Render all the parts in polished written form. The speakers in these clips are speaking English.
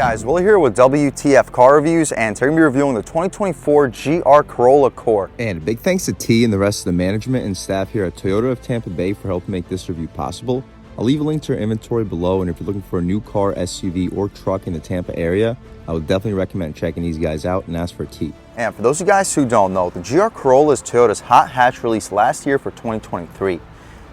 guys, Will here with W.T.F car reviews, and today we're going to be reviewing the 2024 GR Corolla Core. And big thanks to T and the rest of the management and staff here at Toyota of Tampa Bay for helping make this review possible. I'll leave a link to our inventory below, and if you're looking for a new car, SUV, or truck in the Tampa area, I would definitely recommend checking these guys out and ask for T. And for those of you guys who don't know, the GR Corolla is Toyota's hot hatch released last year for 2023,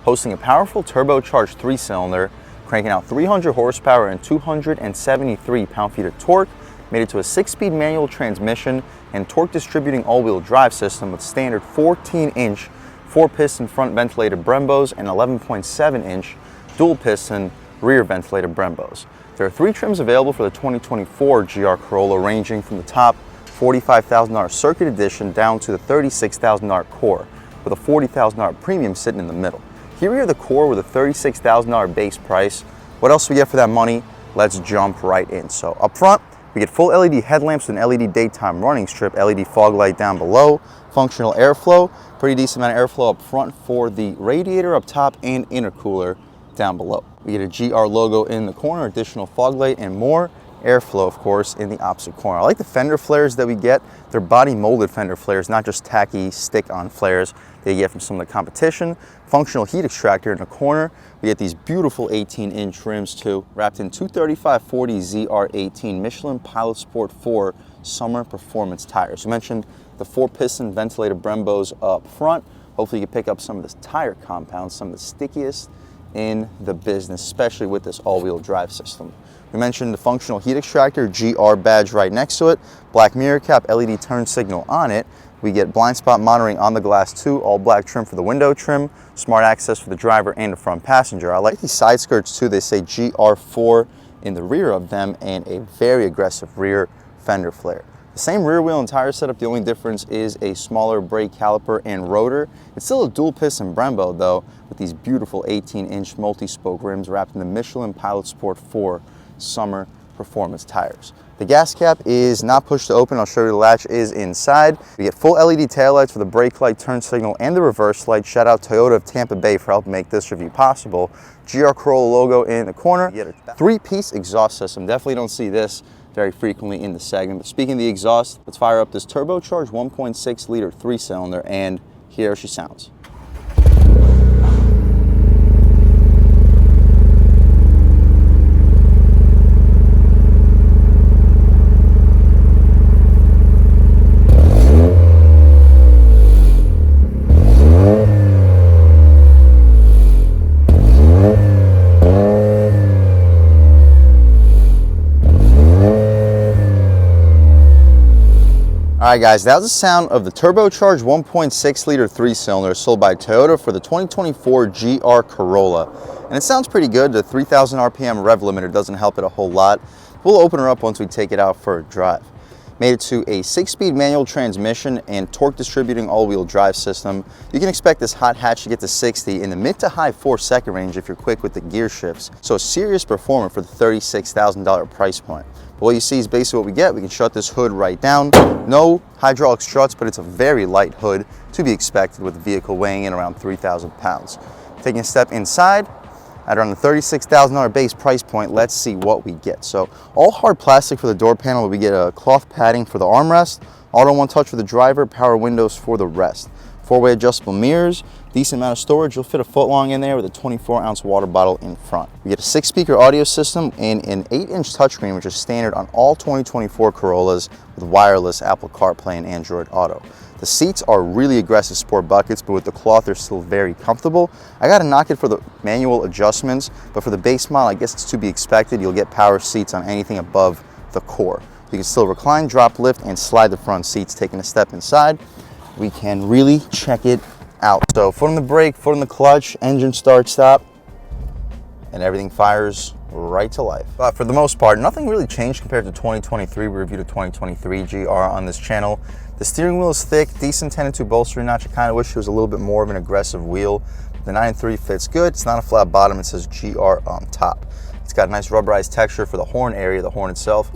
hosting a powerful turbocharged 3-cylinder, cranking out 300 horsepower and 273 pound-feet of torque, made it to a 6-speed manual transmission and torque distributing all-wheel drive system with standard 14-inch 4-piston front ventilated Brembos and 11.7-inch dual-piston rear ventilated Brembos. There are 3 trims available for the 2024 GR Corolla, ranging from the top $45,000 Circuit Edition down to the $36,000 Core, with a $40,000 Premium sitting in the middle. Here we are the Core with a $36,000 base price. What else do we get for that money? Let's jump right in. So up front, we get full LED headlamps with an LED daytime running strip, LED fog light down below, functional airflow, pretty decent amount of airflow up front for the radiator up top and intercooler down below. We get a GR logo in the corner, additional fog light, and more airflow, of course, in the opposite corner. I like the fender flares that we get. They're body molded fender flares, not just tacky stick-on flares that you get from some of the competition. Functional heat extractor in the corner. We get these beautiful 18-inch rims too, wrapped in 235/40 ZR18 Michelin Pilot Sport 4 summer performance tires. We mentioned the 4-piston ventilated Brembos up front. Hopefully you can pick up some of this tire compound, some of the stickiest in the business, especially with this all-wheel drive system. We mentioned the functional heat extractor, GR badge right next to it, black mirror cap, LED turn signal on it. We get blind spot monitoring on the glass too, all black trim for the window trim, smart access for the driver and the front passenger. I like these side skirts too. They say GR4 in the rear of them, and a very aggressive rear fender flare. The same rear wheel and tire setup, the only difference is a smaller brake caliper and rotor. It's still a dual piston Brembo though, with these beautiful 18-inch multi-spoke rims wrapped in the Michelin Pilot Sport 4 summer performance tires. The gas cap is not pushed to open. I'll show you the latch is inside. We get full LED taillights for the brake light, turn signal, and the reverse light. Shout out Toyota of Tampa Bay for helping make this review possible. GR Corolla logo in the corner. You get a 3-piece exhaust system. Definitely don't see this very frequently in the segment. But speaking of the exhaust, let's fire up this turbocharged 1.6 liter 3-cylinder, and here she sounds. Alright guys, that was the sound of the turbocharged 1.6 liter 3-cylinder sold by Toyota for the 2024 GR Corolla. And it sounds pretty good. The 3,000 RPM rev limiter doesn't help it a whole lot. We'll open her up once we take it out for a drive. Made it to a 6-speed manual transmission and torque distributing all-wheel drive system. You can expect this hot hatch to get to 60 in the mid to high 4-second range if you're quick with the gear shifts. So a serious performer for the $36,000 price point. But what you see is basically what we get. We can shut this hood right down. No hydraulic struts, but it's a very light hood to be expected with the vehicle weighing in around 3,000 pounds. Taking a step inside, at around the $36,000 base price point, let's see what we get. So all hard plastic for the door panel, we get a cloth padding for the armrest, auto one-touch for the driver, power windows for the rest. 4-way adjustable mirrors, decent amount of storage. You'll fit a foot long in there with a 24-ounce water bottle in front. We get a 6-speaker audio system and an 8-inch touchscreen, which is standard on all 2024 Corollas with wireless Apple CarPlay and Android Auto. The seats are really aggressive sport buckets, but with the cloth, they're still very comfortable. I gotta knock it for the manual adjustments, but for the base model, I guess it's to be expected. You'll get power seats on anything above the Core. You can still recline, drop, lift, and slide the front seats. Taking a step inside, we can really check it out. So foot on the brake, foot on the clutch, engine start, stop, and everything fires right to life. But for the most part, nothing really changed compared to 2023. We reviewed a 2023 GR on this channel. The steering wheel is thick, decent 10-2 bolstering notch. I kind of wish it was a little bit more of an aggressive wheel. The 9.3 fits good. It's not a flat bottom. It says GR on top. It's got a nice rubberized texture for the horn area. The horn itself,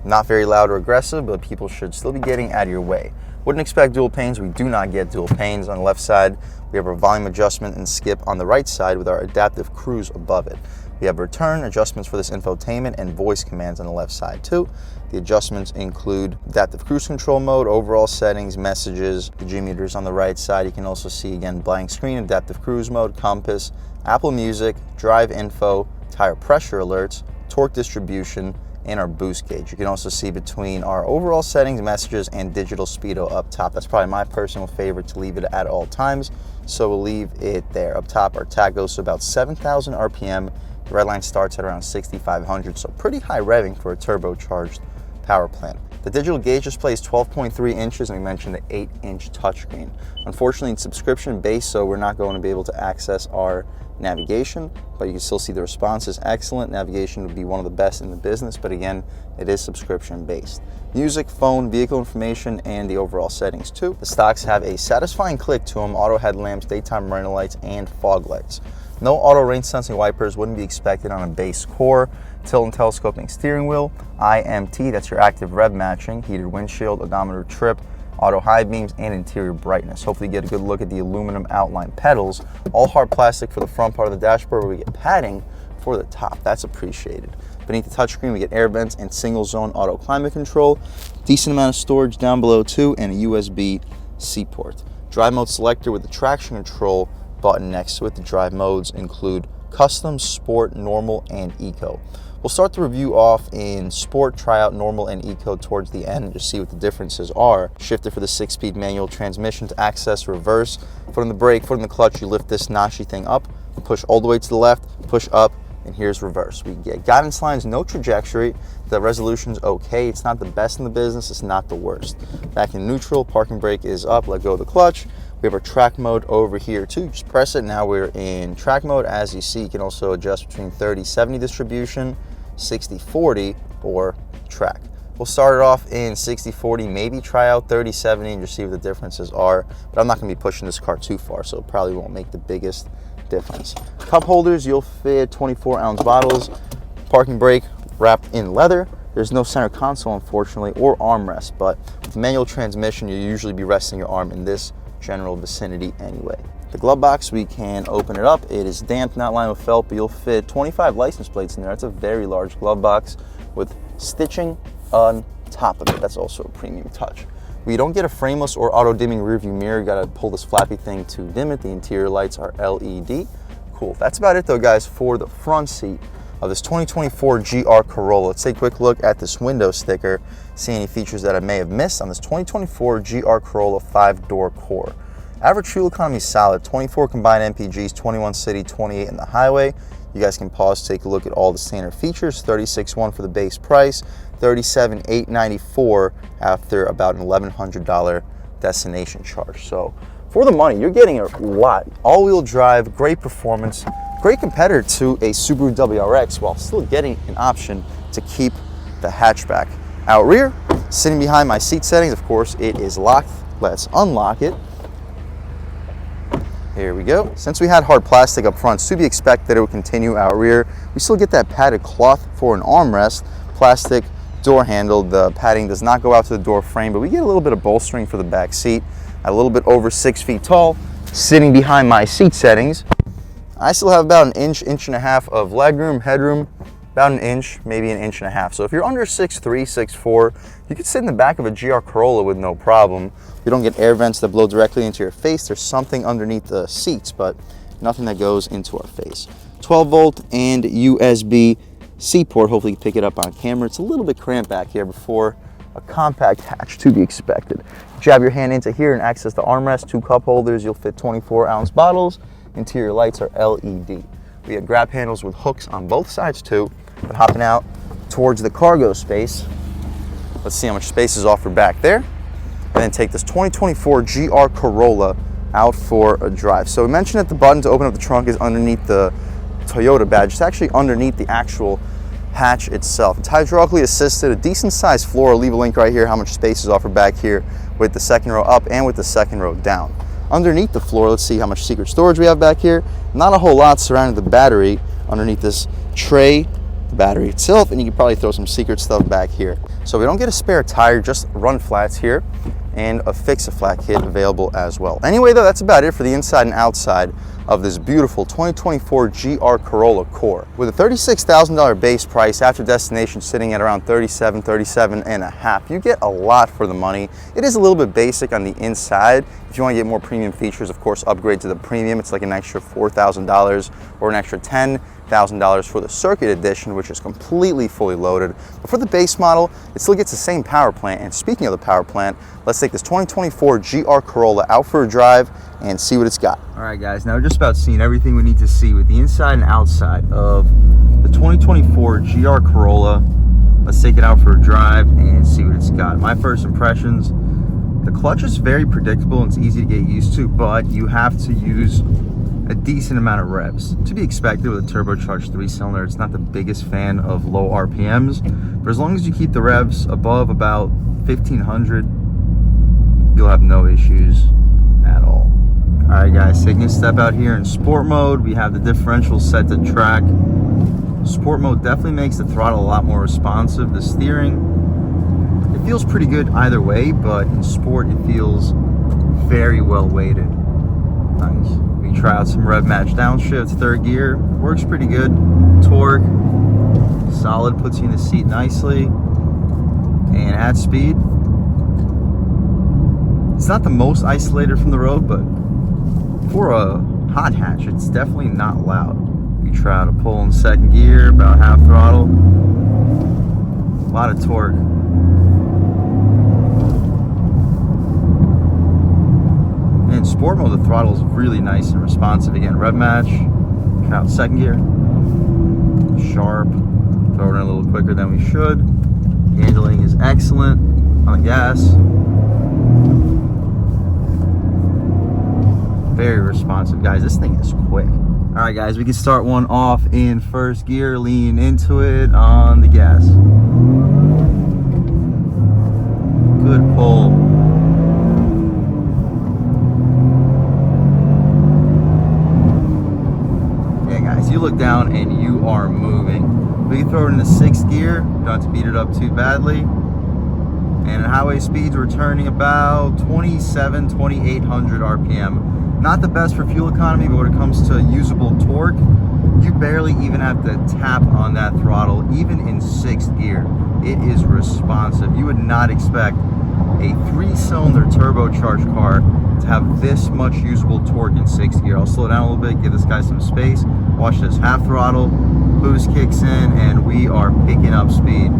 not very loud or aggressive, but people should still be getting out of your way. Wouldn't expect dual panes. We do not get dual panes. On the left side, we have our volume adjustment and skip on the right side with our adaptive cruise above it. We have return adjustments for this infotainment and voice commands on the left side too. The adjustments include adaptive cruise control mode, overall settings, messages, the G meters on the right side. You can also see again blank screen, adaptive cruise mode, compass, Apple Music, drive info, tire pressure alerts, torque distribution, and our boost gauge. You can also see between our overall settings, messages, and digital speedo up top. That's probably my personal favorite to leave it at all times, so we'll leave it there. Up top, our tach goes to about 7,000 RPM. The red line starts at around 6,500, so pretty high revving for a turbocharged power plant. The digital gauge display is 12.3 inches, and we mentioned the 8-inch touchscreen. Unfortunately, it's subscription based, so we're not going to be able to access our navigation, but you can still see the response is excellent. Navigation would be one of the best in the business, but again, it is subscription based. Music, phone, vehicle information, and the overall settings too. The stocks have a satisfying click to them, auto headlamps, daytime running lights, and fog lights. No auto rain sensing wipers wouldn't be expected on a base core. Tilt and telescoping steering wheel, IMT, that's your active rev matching, heated windshield, odometer trip, auto high beams, and interior brightness. Hopefully you get a good look at the aluminum outline pedals. All hard plastic for the front part of the dashboard, where we get padding for the top. That's appreciated. Beneath the touchscreen, we get air vents and single zone auto climate control. Decent amount of storage down below too, and a USB-C port. Drive mode selector with the traction control button next to it. The drive modes include custom, sport, normal, and eco. We'll start the review off in sport, try out normal and eco towards the end and just see what the differences are. Shifter for the 6-speed manual transmission to access reverse. Foot on the brake, foot on the clutch, you lift this notchy thing up, push all the way to the left, push up, and here's reverse. We get guidance lines, no trajectory. The resolution's okay. It's not the best in the business, it's not the worst. Back in neutral, parking brake is up, let go of the clutch. We have our track mode over here too. Just press it. Now we're in track mode. As you see, you can also adjust between 30-70 distribution, 60-40, or track. We'll start it off in 60-40, maybe try out 30-70 and just see what the differences are. But I'm not going to be pushing this car too far, so it probably won't make the biggest difference. Cup holders, you'll fit 24-ounce bottles. Parking brake wrapped in leather. There's no center console, unfortunately, or armrest, but with manual transmission, you'll usually be resting your arm in this general vicinity anyway. The glove box, we can open it up. It is damp, not lined with felt, but you'll fit 25 license plates in there. That's a very large glove box with stitching on top of it. That's also a premium touch. We don't get a frameless or auto dimming rear view mirror. You gotta pull this flappy thing to dim it. The interior lights are LED. Cool. That's about it though, guys, for the front seat of this 2024 GR Corolla. Let's take a quick look at this window sticker, see any features that I may have missed on this 2024 GR Corolla 5-door core. Average fuel economy is solid, 24 combined MPGs, 21 city, 28 in the highway. You guys can pause, take a look at all the standard features. $36,100 for the base price, $37,894 after about an $1,100 destination charge. So for the money, you're getting a lot. All-wheel drive, great performance, great competitor to a Subaru WRX while still getting an option to keep the hatchback. Out rear, sitting behind my seat settings, of course, it is locked. Let's unlock it. Here we go. Since we had hard plastic up front, it's to be expected that it would continue out rear. We still get that padded cloth for an armrest, plastic door handle. The padding does not go out to the door frame, but we get a little bit of bolstering for the back seat. A little bit over 6 feet tall, sitting behind my seat settings. I still have about an inch, inch and a half of legroom, headroom, about an inch, maybe an inch and a half. So if you're under 6'3", 6'4", you can sit in the back of a GR Corolla with no problem. You don't get air vents that blow directly into your face. There's something underneath the seats, but nothing that goes into our face. 12-volt and USB-C port. Hopefully you can pick it up on camera. It's a little bit cramped back here before a compact hatch to be expected. Jab your hand into here and access the armrest. 2 cup holders. You'll fit 24-ounce bottles. Interior lights are LED. We have grab handles with hooks on both sides too. But hopping out towards the cargo space, let's see how much space is offered back there. And then take this 2024 GR Corolla out for a drive. So we mentioned that the button to open up the trunk is underneath the Toyota badge. It's actually underneath the actual hatch itself. It's hydraulically assisted, a decent sized floor. I'll leave a link right here how much space is offered back here with the second row up and with the second row down. Underneath the floor, let's see how much secret storage we have back here. Not a whole lot surrounding the battery underneath this tray, the battery itself, and you can probably throw some secret stuff back here. So we don't get a spare tire, just run flats here. and a fix-a-flat kit available as well. Anyway though, that's about it for the inside and outside of this beautiful 2024 GR Corolla Core. With a $36,000 base price, after destination sitting at around $37 and a half, you get a lot for the money. It is a little bit basic on the inside. If you want to get more premium features, of course, upgrade to the premium. It's like an extra $4,000 or an extra $10,000 for the Circuit Edition, which is completely fully loaded. But for the base model, it still gets the same power plant. And speaking of the power plant, let's take this 2024 GR Corolla out for a drive and see what it's got. All right, guys, now we're just about seeing everything we need to see with the inside and outside of the 2024 GR Corolla. Let's take it out for a drive and see what it's got. My first impressions, the clutch is very predictable and it's easy to get used to, but you have to use a decent amount of revs. To be expected with a turbocharged 3-cylinder, it's not the biggest fan of low RPMs, but as long as you keep the revs above about 1500, you'll have no issues at all. All right, guys, taking a step out here in sport mode, we have the differential set to track. Sport mode definitely makes the throttle a lot more responsive. The steering, it feels pretty good either way, but in sport it feels very well weighted. Nice. We try out some rev match downshift, third gear, works pretty good. Torque, solid, puts you in the seat nicely. And at speed, it's not the most isolated from the road, but for a hot hatch, it's definitely not loud. We try to pull in second gear, about half throttle. A lot of torque. In sport mode, the throttle is really nice and responsive. Again, rev match, try out second gear. Sharp, throw it in a little quicker than we should. Handling is excellent on the gas. Very responsive, guys. This thing is quick. All right, guys, we can start one off in first gear, lean into it on the gas. Good pull. Yeah, guys, you look down and you are moving. We can throw it into sixth gear, don't have to beat it up too badly. And at highway speeds, we're turning about 2,800 RPM. Not the best for fuel economy, but when it comes to usable torque, you barely even have to tap on that throttle, even in sixth gear. It is responsive. You would not expect a 3-cylinder turbocharged car to have this much usable torque in sixth gear. I'll slow down a little bit, give this guy some space. Watch this, half throttle, boost kicks in, and we are picking up speed.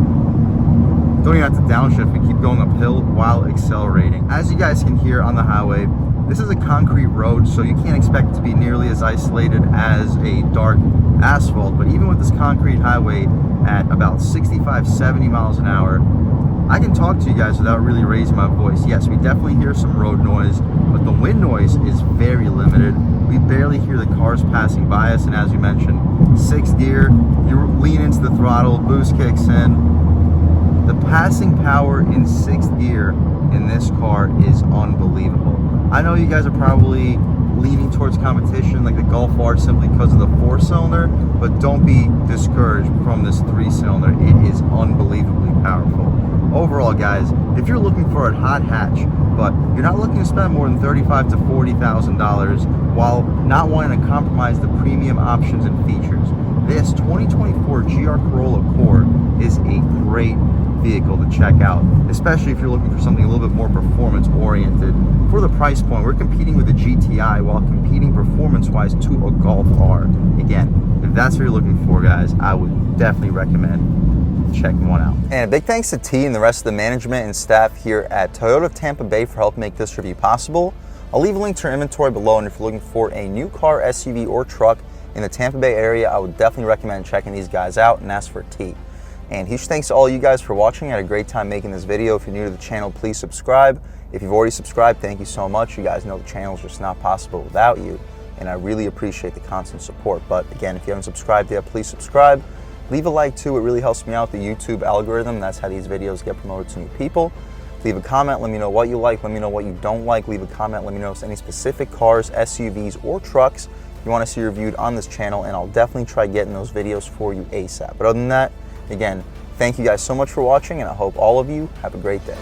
Don't even have to downshift, we keep going uphill while accelerating. As you guys can hear on the highway, this is a concrete road, so you can't expect it to be nearly as isolated as a dark asphalt, but even with this concrete highway at about 65, 70 miles an hour, I can talk to you guys without really raising my voice. Yes, we definitely hear some road noise, but the wind noise is very limited. We barely hear the cars passing by us, and as you mentioned, sixth gear, you lean into the throttle, boost kicks in. The passing power in sixth gear in this car is unbelievable. I know you guys are probably leaning towards competition like the Golf R simply because of the 4-cylinder, but don't be discouraged from this 3-cylinder. It is unbelievably powerful. Overall, guys, if you're looking for a hot hatch, but you're not looking to spend more than $35,000 to $40,000 while not wanting to compromise the premium options and features, this 2024 GR Corolla Core is a great vehicle to check out, especially if you're looking for something a little bit more performance oriented. For the price point, we're competing with a GTI while competing performance wise to a Golf R. Again, if that's what you're looking for, guys, I would definitely recommend checking one out. And a big thanks to T and the rest of the management and staff here at Toyota of Tampa Bay for helping make this review possible. I'll leave a link to our inventory below, and if you're looking for a new car, SUV, or truck in the Tampa Bay area, I would definitely recommend checking these guys out and ask for T. And huge thanks to all you guys for watching. I had a great time making this video. If you're new to the channel, please subscribe. If you've already subscribed, thank you so much. You guys know the channel is just not possible without you, and I really appreciate the constant support. But again, if you haven't subscribed yet, please subscribe. Leave a like too, it really helps me out, the YouTube algorithm. That's how these videos get promoted to new people. Leave a comment, let me know what you like, let me know what you don't like. Leave a comment, let me know if any specific cars, SUVs, or trucks you want to see reviewed on this channel, and I'll definitely try getting those videos for you ASAP. But other than that, again, thank you guys so much for watching, and I hope all of you have a great day.